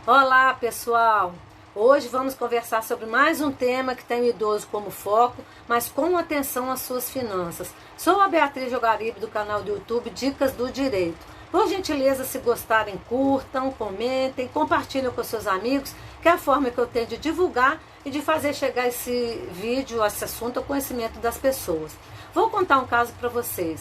Olá, pessoal! Hoje vamos conversar sobre mais um tema que tem o idoso como foco, mas com atenção às suas finanças. Sou a Beatriz Jogaribe, do canal do YouTube Dicas do Direito. Por gentileza, se gostarem, curtam, comentem, compartilhem com seus amigos, que é a forma que eu tenho de divulgar e de fazer chegar esse vídeo, esse assunto, ao conhecimento das pessoas. Vou contar um caso para vocês.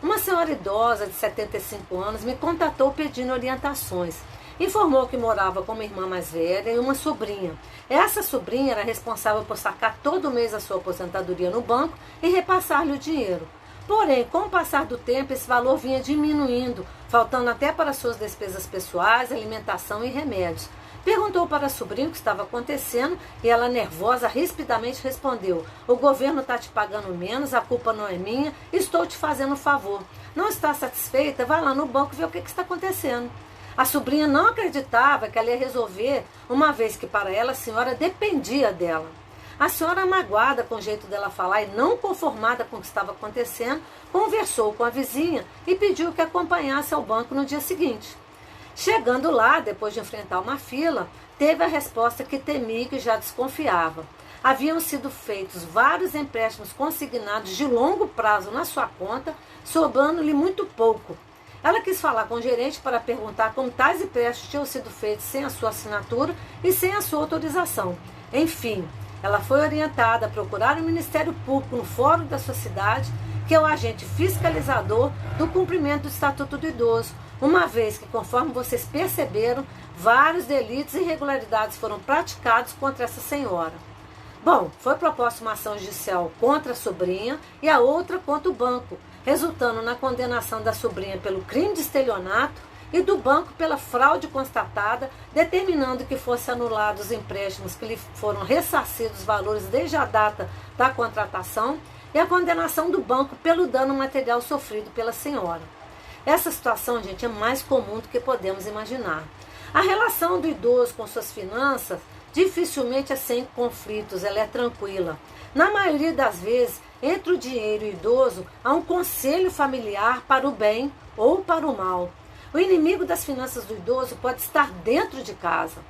Uma senhora idosa de 75 anos me contatou pedindo orientações. Informou que morava com uma irmã mais velha e uma sobrinha. Essa sobrinha era responsável por sacar todo mês a sua aposentadoria no banco e repassar-lhe o dinheiro. Porém, com o passar do tempo, esse valor vinha diminuindo, faltando até para suas despesas pessoais, alimentação e remédios. Perguntou para a sobrinha o que estava acontecendo e ela, nervosa, rispidamente respondeu: "O governo está te pagando menos, a culpa não é minha, estou te fazendo um favor. Não está satisfeita? Vai lá no banco ver o que está acontecendo." A sobrinha não acreditava que ela ia resolver, uma vez que para ela a senhora dependia dela. A senhora, magoada com o jeito dela falar e não conformada com o que estava acontecendo, conversou com a vizinha e pediu que acompanhasse ao banco no dia seguinte. Chegando lá, depois de enfrentar uma fila, teve a resposta que temia e que já desconfiava. Haviam sido feitos vários empréstimos consignados de longo prazo na sua conta, sobrando-lhe muito pouco. Ela quis falar com o gerente para perguntar como tais empréstimos tinham sido feitos sem a sua assinatura e sem a sua autorização. Enfim, ela foi orientada a procurar o Ministério Público no fórum da sua cidade, que é o agente fiscalizador do cumprimento do Estatuto do Idoso, uma vez que, conforme vocês perceberam, vários delitos e irregularidades foram praticados contra essa senhora. Bom, foi proposta uma ação judicial contra a sobrinha e a outra contra o banco, resultando na condenação da sobrinha pelo crime de estelionato e do banco pela fraude constatada, determinando que fossem anulados os empréstimos que lhe foram ressarcidos os valores desde a data da contratação e a condenação do banco pelo dano material sofrido pela senhora. Essa situação, gente, é mais comum do que podemos imaginar. A relação do idoso com suas finanças dificilmente é sem conflitos, ela é tranquila. Na maioria das vezes, entre o dinheiro e o idoso, há um conselho familiar para o bem ou para o mal. O inimigo das finanças do idoso pode estar dentro de casa.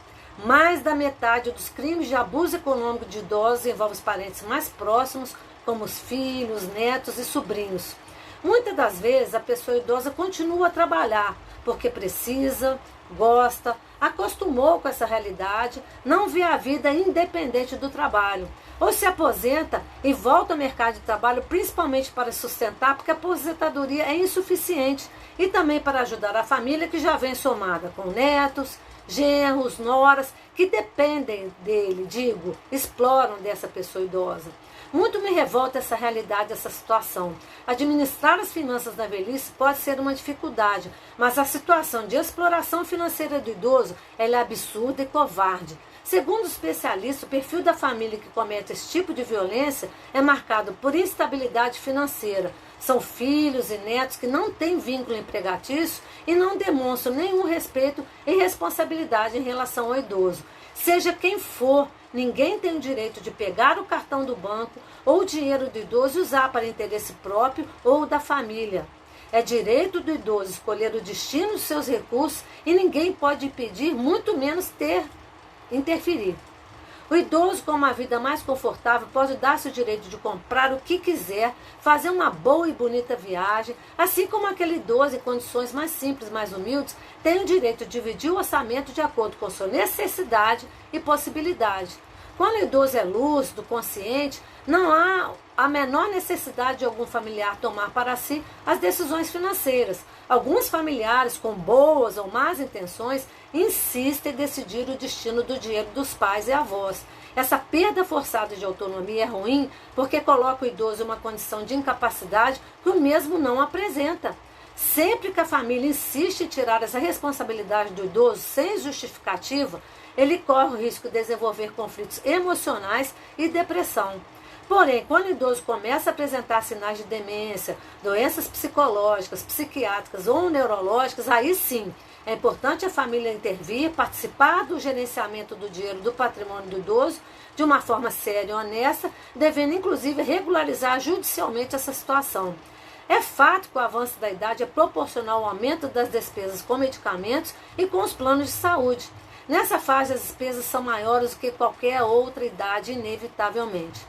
Mais da metade dos crimes de abuso econômico de idosos envolve os parentes mais próximos, como os filhos, netos e sobrinhos. Muitas das vezes, a pessoa idosa continua a trabalhar porque precisa, gosta, acostumou com essa realidade, não vê a vida independente do trabalho, ou se aposenta e volta ao mercado de trabalho principalmente para sustentar, porque a aposentadoria é insuficiente, e também para ajudar a família que já vem somada com netos, genros, noras, que dependem dele, exploram dessa pessoa idosa. Muito me revolta essa realidade, essa situação. Administrar as finanças da velhice pode ser uma dificuldade, mas a situação de exploração financeira do idoso ela é absurda e covarde. Segundo os especialistas, o perfil da família que comete esse tipo de violência é marcado por instabilidade financeira. São filhos e netos que não têm vínculo empregatício e não demonstram nenhum respeito e responsabilidade em relação ao idoso. Seja quem for, ninguém tem o direito de pegar o cartão do banco ou o dinheiro do idoso e usar para interesse próprio ou da família. É direito do idoso escolher o destino dos seus recursos e ninguém pode impedir, muito menos interferir. O idoso, com uma vida mais confortável, pode dar-se o direito de comprar o que quiser, fazer uma boa e bonita viagem, assim como aquele idoso em condições mais simples, mais humildes, tem o direito de dividir o orçamento de acordo com sua necessidade e possibilidade. Quando o idoso é lúcido, consciente, não há a menor necessidade de algum familiar tomar para si as decisões financeiras. Alguns familiares, com boas ou más intenções, insistem em decidir o destino do dinheiro dos pais e avós. Essa perda forçada de autonomia é ruim porque coloca o idoso em uma condição de incapacidade que o mesmo não apresenta. Sempre que a família insiste em tirar essa responsabilidade do idoso sem justificativa, ele corre o risco de desenvolver conflitos emocionais e depressão. Porém, quando o idoso começa a apresentar sinais de demência, doenças psicológicas, psiquiátricas ou neurológicas, aí sim, é importante a família intervir, participar do gerenciamento do dinheiro do patrimônio do idoso de uma forma séria e honesta, devendo inclusive regularizar judicialmente essa situação. É fato que o avanço da idade é proporcional ao aumento das despesas com medicamentos e com os planos de saúde. Nessa fase, as despesas são maiores do que qualquer outra idade, inevitavelmente.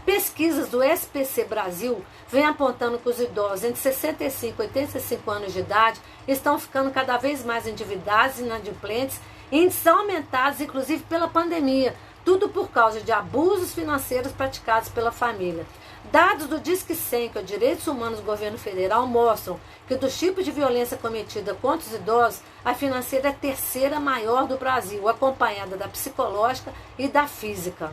Pesquisas do SPC Brasil vêm apontando que os idosos entre 65 e 85 anos de idade estão ficando cada vez mais endividados e inadimplentes, e índices aumentados, inclusive pela pandemia, tudo por causa de abusos financeiros praticados pela família. Dados do Disque 100, que é o Direitos Humanos do Governo Federal, mostram que dos tipos de violência cometida contra os idosos, a financeira é a terceira maior do Brasil, acompanhada da psicológica e da física.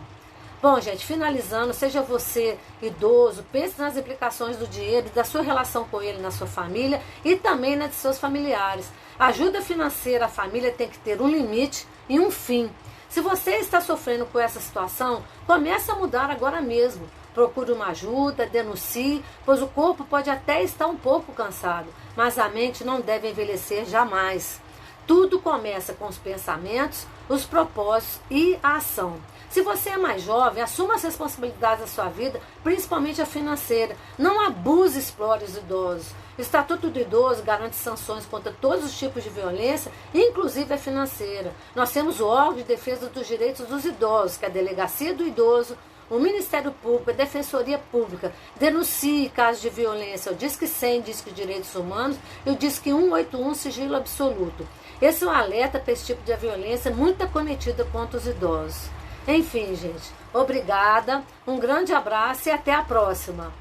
Bom, gente, finalizando, seja você idoso, pense nas implicações do dinheiro, da sua relação com ele na sua família e também na de seus familiares. A ajuda financeira à família tem que ter um limite e um fim. Se você está sofrendo com essa situação, comece a mudar agora mesmo. Procure uma ajuda, denuncie, pois o corpo pode até estar um pouco cansado, mas a mente não deve envelhecer jamais. Tudo começa com os pensamentos, os propósitos e a ação. Se você é mais jovem, assuma as responsabilidades da sua vida, principalmente a financeira. Não abuse e explore os idosos. O Estatuto do Idoso garante sanções contra todos os tipos de violência, inclusive a financeira. Nós temos o órgão de defesa dos direitos dos idosos, que é a Delegacia do Idoso, o Ministério Público, a Defensoria Pública. Denuncie casos de violência, o Disque 100, Disque Direitos Humanos, e o Disque 181, Sigilo Absoluto. Esse é um alerta para esse tipo de violência muito cometida contra os idosos. Enfim, gente, obrigada, um grande abraço e até a próxima.